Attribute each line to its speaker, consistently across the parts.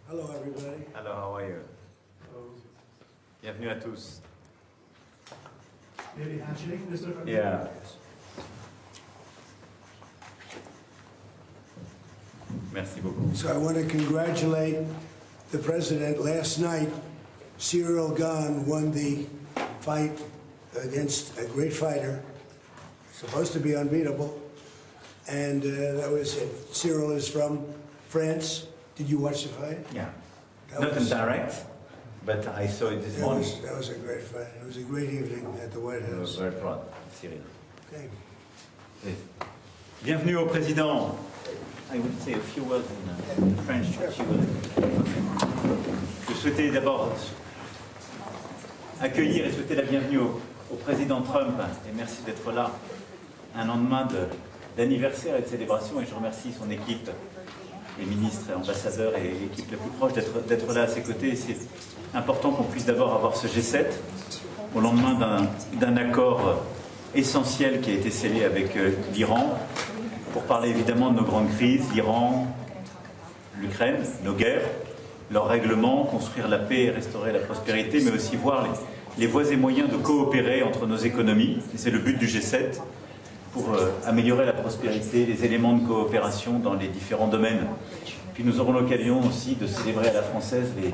Speaker 1: Hello, everybody.
Speaker 2: Hello, how are you? Bienvenue à tous.
Speaker 1: Maybe handshake, Mr. President?
Speaker 2: Yeah. Merci beaucoup.
Speaker 1: So I want to congratulate the president. Last night, Cyril Gane won the fight against a great fighter, supposed to be unbeatable, and that was it. Cyril is from France. Did you watch the fight?
Speaker 2: Yeah. Not in direct, but I saw it this morning.
Speaker 1: That was a great fight. It was a great evening at the White
Speaker 2: I was
Speaker 1: House.
Speaker 2: very proud, Cyril.
Speaker 1: Okay.
Speaker 2: Bienvenue au président. I would say a few words in French. Je souhaitais d'abord accueillir et souhaiter la bienvenue au président Trump, et merci d'être là, un lendemain d'anniversaire et de célébration, et je remercie son équipe, les ministres et ambassadeurs et l'équipe la plus proche d'être là à ses côtés. C'est important qu'on puisse d'abord avoir ce G7 au lendemain d'un accord essentiel qui a été scellé avec l'Iran, pour parler évidemment de nos grandes crises, l'Iran, l'Ukraine, nos guerres, leurs règlements, construire la paix et restaurer la prospérité, mais aussi voir les voies et moyens de coopérer entre nos économies. Et c'est le but du G7, pour améliorer la prospérité, les éléments de coopération dans les différents domaines. Puis nous aurons l'occasion aussi de célébrer à la française les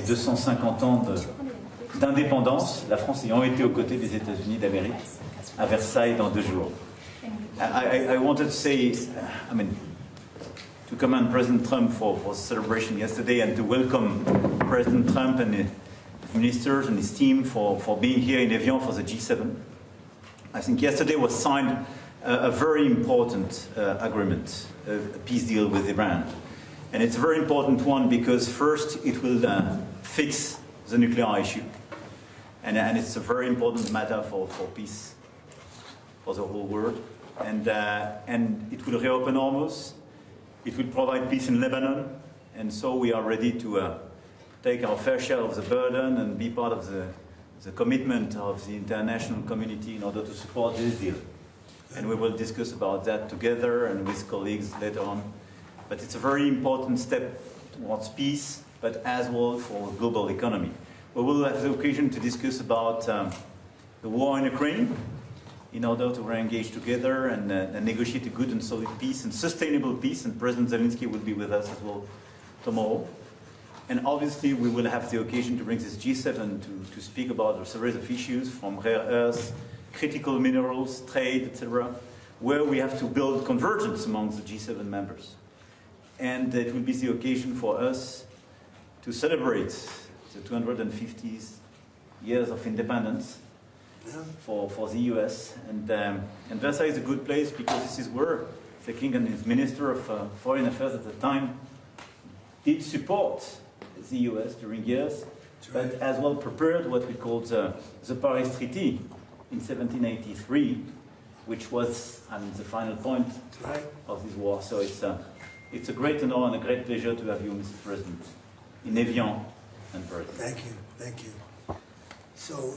Speaker 2: 250 ans d'indépendance, la France ayant été aux côtés des États-Unis d'Amérique à Versailles dans 2 jours. I wanted to say, to commend President Trump for the celebration yesterday and to welcome President Trump and his ministers and his team for being here in Evian for the G7. I think yesterday was signed a very important agreement, a peace deal with Iran. And it's a very important one because first it will fix the nuclear issue. And it's a very important matter for peace for the whole world. And it will reopen Hormuz. It will provide peace in Lebanon. And so we are ready to take our fair share of the burden and be part of the commitment of the international community in order to support this deal. And we will discuss about that together and with colleagues later on. But it's a very important step towards peace, but as well for the global economy. We will have the occasion to discuss about the war in Ukraine in order to re-engage together and negotiate a good and solid peace and sustainable peace. And President Zelensky will be with us as well tomorrow. And obviously, we will have the occasion to bring this G7 to speak about a series of issues from rare earths, critical minerals, trade, etc., where we have to build convergence among the G7 members. And it will be the occasion for us to celebrate the 250 years of independence for the US. And Versailles is a good place because this is where the King and his Minister of Foreign Affairs at the time did support the US during years, but as well prepared what we called the Paris Treaty in 1783, which was the final point of this war. So it's a great honor and a great pleasure to have you, Mr. President, in Evian and Paris.
Speaker 1: Thank you, thank you. So,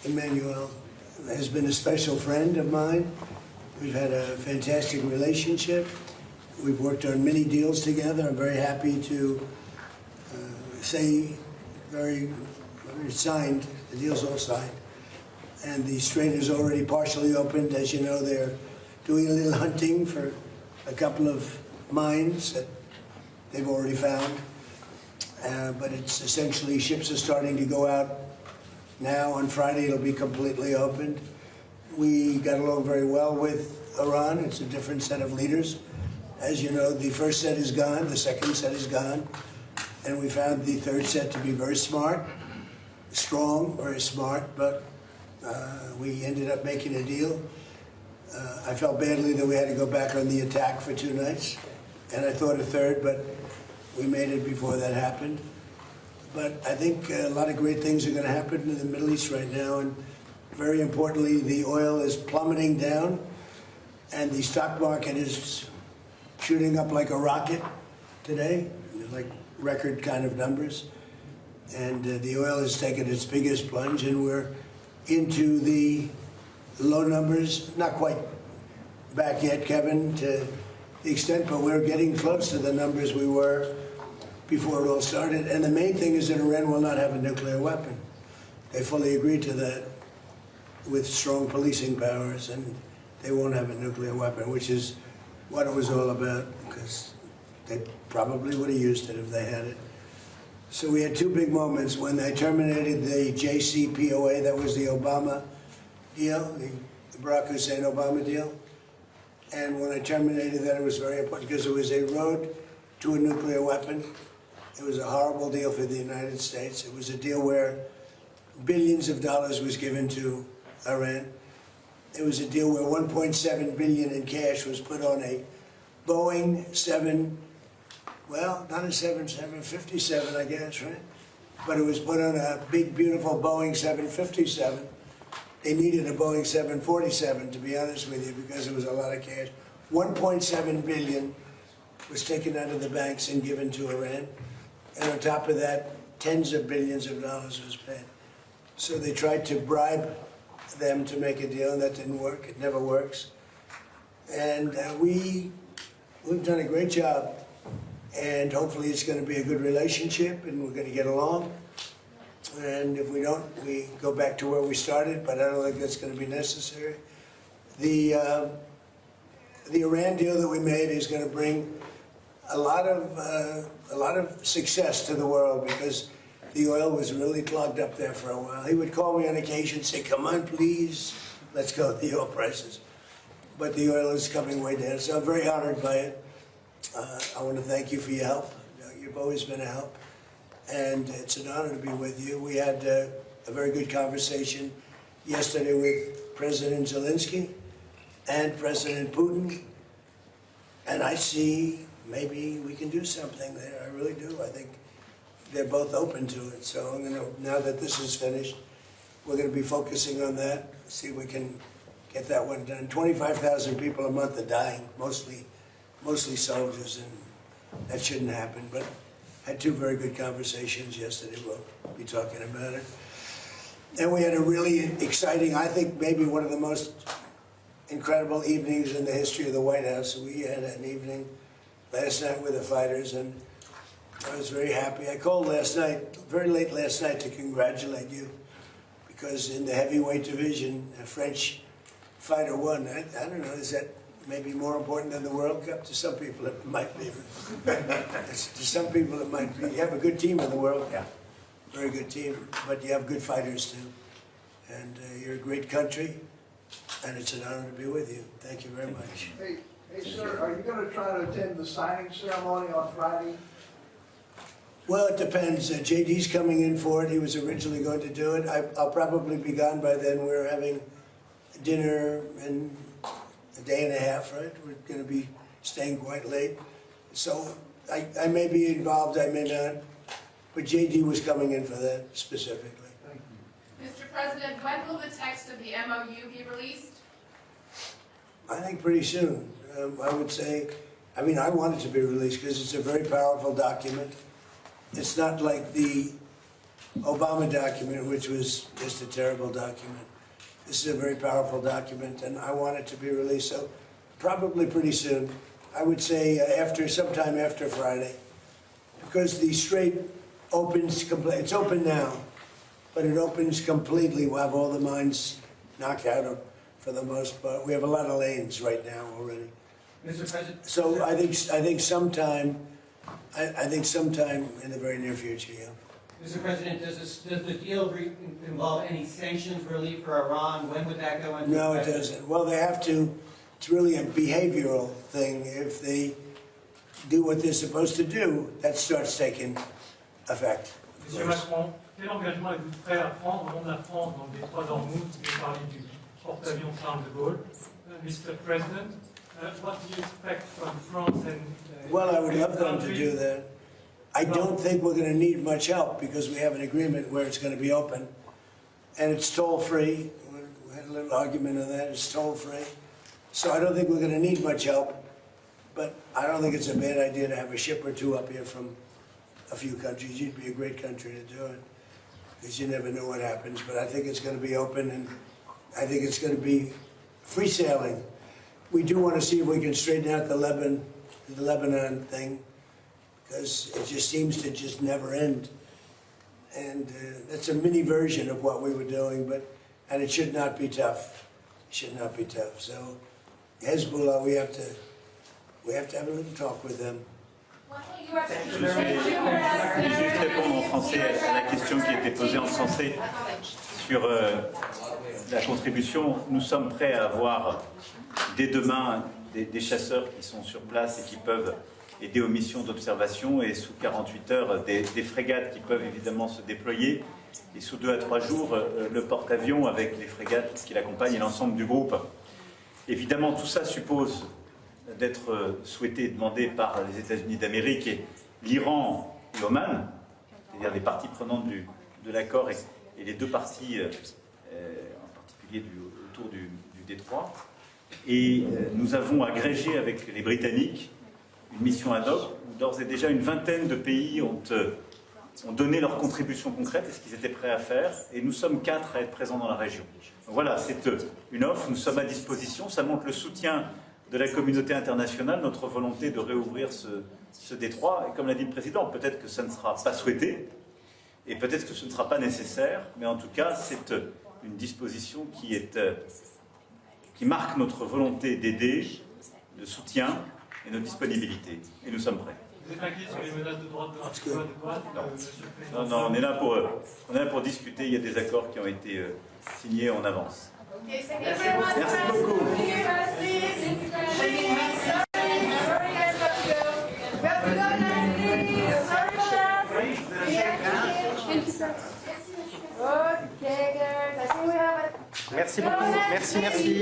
Speaker 1: Emmanuel has been a special friend of mine. We've had a fantastic relationship. We've worked on many deals together. I'm very happy to say very signed, the deal's all signed. And the strait is already partially opened. As you know, they're doing a little hunting for a couple of mines that they've already found. But it's essentially, ships are starting to go out now. On Friday, it'll be completely opened. We got along very well with Iran. It's a different set of leaders. As you know, the first set is gone, the second set is gone. And we found the third set to be very smart, strong, very smart, but we ended up making a deal. I felt badly that we had to go back on the attack for 2 nights, and I thought a third, but we made it before that happened. But I think a lot of great things are going to happen in the Middle East right now, and very importantly, the oil is plummeting down, and the stock market is shooting up like a rocket today, like record kind of numbers. And the oil has taken its biggest plunge, and we're into the low numbers, not quite back yet, Kevin, to the extent, but we're getting close to the numbers we were before it all started. And the main thing is that Iran will not have a nuclear weapon. They fully agreed to that with strong policing powers, and they won't have a nuclear weapon, which is what it was all about, because they probably would have used it if they had it. So we had two big moments. When they terminated the JCPOA, that was the Obama deal, the Barack Hussein Obama deal. And when I terminated that, it was very important because it was a road to a nuclear weapon. It was a horrible deal for the United States. It was a deal where billions of dollars was given to Iran. It was a deal where 1.7 billion in cash was put on a Boeing 7, well, not a 757, I guess, right? But it was put on a big, beautiful Boeing 757. They needed a Boeing 747, to be honest with you, because it was a lot of cash. 1.7 billion was taken out of the banks and given to Iran. And on top of that, tens of billions of dollars was paid. So they tried to bribe them to make a deal, and that didn't work. It never works. And we've done a great job, and hopefully it's going to be a good relationship, and we're going to get along. And if we don't, we go back to where we started, but I don't think that's going to be necessary. The Iran deal that we made is going to bring a lot of success to the world, because the oil was really clogged up there for a while. He would call me on occasion and say, "Come on, please, let's go with the oil prices." But the oil is coming way down, so I'm very honored by it. I want to thank you for your help. You've always been a help, and it's an honor to be with you. We had a very good conversation yesterday with President Zelensky and President Putin, and I see maybe we can do something there. I really do. I think they're both open to it. So I'm gonna, now that this is finished, we're going to be focusing on that, see if we can get that one done. 25,000 people a month are dying, mostly soldiers, and that shouldn't happen. But I had two very good conversations yesterday. We'll be talking about it. And we had a really exciting, I think maybe one of the most incredible evenings in the history of the White House. We had an evening last night with the fighters, and I was very happy. I called last night, very late last night, to congratulate you, because in the heavyweight division, a French fighter won. I don't know, is that maybe more important than the World Cup? To some people it might be. To some people it might be. You have a good team in the World Cup. Very good team, but you have good fighters too. And you're a great country, and it's an honor to be with you. Thank you very much.
Speaker 3: Hey sir, are you going to try to attend the signing ceremony on Friday?
Speaker 1: Well, it depends. JD's coming in for it. He was originally going to do it. I'll probably be gone by then. We're having dinner in a day and a half, right? We're going to be staying quite late. So I may be involved, I may not. But JD was coming in for that specifically.
Speaker 3: Thank you.
Speaker 4: Mr. President, when will the text of the MOU be released?
Speaker 1: I think pretty soon. I would say, I mean, I want it to be released because it's a very powerful document. It's not like the Obama document, which was just a terrible document. This is a very powerful document, and I want it to be released. So probably pretty soon. I would say sometime after Friday, because the Strait opens completely. It's open now, but it opens completely. We'll have all the mines knocked out for the most part. We have a lot of lanes right now already.
Speaker 5: Mr. President.
Speaker 1: So I think sometime in the very near future, yeah.
Speaker 5: Mr. President, does the deal involve any sanctions relief for Iran? When would that go into effect?
Speaker 1: No, it doesn't. Well, they have to. It's really a behavioral thing. If they do what they're supposed to do, that starts taking effect.
Speaker 6: Monsieur Macron, quel engagement êtes-vous prêt à prendre au nom de la France dans le détroit d'Ormuz? Vous parlez du porte-avions Charles de Gaulle. Mr. President, what do you expect from France and...
Speaker 1: Well, I would love them to do that. I don't think we're going to need much help because we have an agreement where it's going to be open. And it's toll-free. We had a little argument on that. It's toll-free. So I don't think we're going to need much help. But I don't think it's a bad idea to have a ship or two up here from a few countries. You'd be a great country to do it, because you never know what happens. But I think it's going to be open, and I think it's going to be free sailing. We do want to see if we can straighten out the Lebanon thing, because it just seems to just never end. And that's a mini version of what we were doing, and it should not be tough. It should not be tough. So Hezbollah, we have to have a little talk with them.
Speaker 2: Je vais juste répondre en français à la question qui a été posée en français sur la contribution. Nous sommes prêts à avoir dès demain des chasseurs qui sont sur place et qui peuvent aider aux missions d'observation, et sous 48 heures des frégates qui peuvent évidemment se déployer, et sous 2 à 3 jours le porte-avions avec les frégates qui l'accompagnent et l'ensemble du groupe. Évidemment, tout ça suppose d'être souhaité et demandé par les États-Unis d'Amérique et l'Iran et Oman, c'est-à-dire les parties prenantes de l'accord et les 2 parties, en particulier autour du détroit. Et nous avons agrégé avec les Britanniques une mission ad hoc où d'ores et déjà une vingtaine de pays ont donné leur contribution concrète et ce qu'ils étaient prêts à faire. Et nous sommes 4 à être présents dans la région. Donc voilà, c'est une offre, nous sommes à disposition. Ça montre le soutien de la communauté internationale, notre volonté de réouvrir ce détroit. Et comme l'a dit le Président, peut-être que ça ne sera pas souhaité et peut-être que ce ne sera pas nécessaire, mais en tout cas, c'est une disposition qui marque notre volonté d'aider, de soutien et notre disponibilité. Et nous sommes prêts.
Speaker 6: Vous êtes inquiet sur les menaces de droite de droite, Monsieur le Président?
Speaker 2: Non, on est là pour discuter. Il y a des accords qui ont été signés en avance. Merci beaucoup.
Speaker 7: Merci beaucoup. Merci.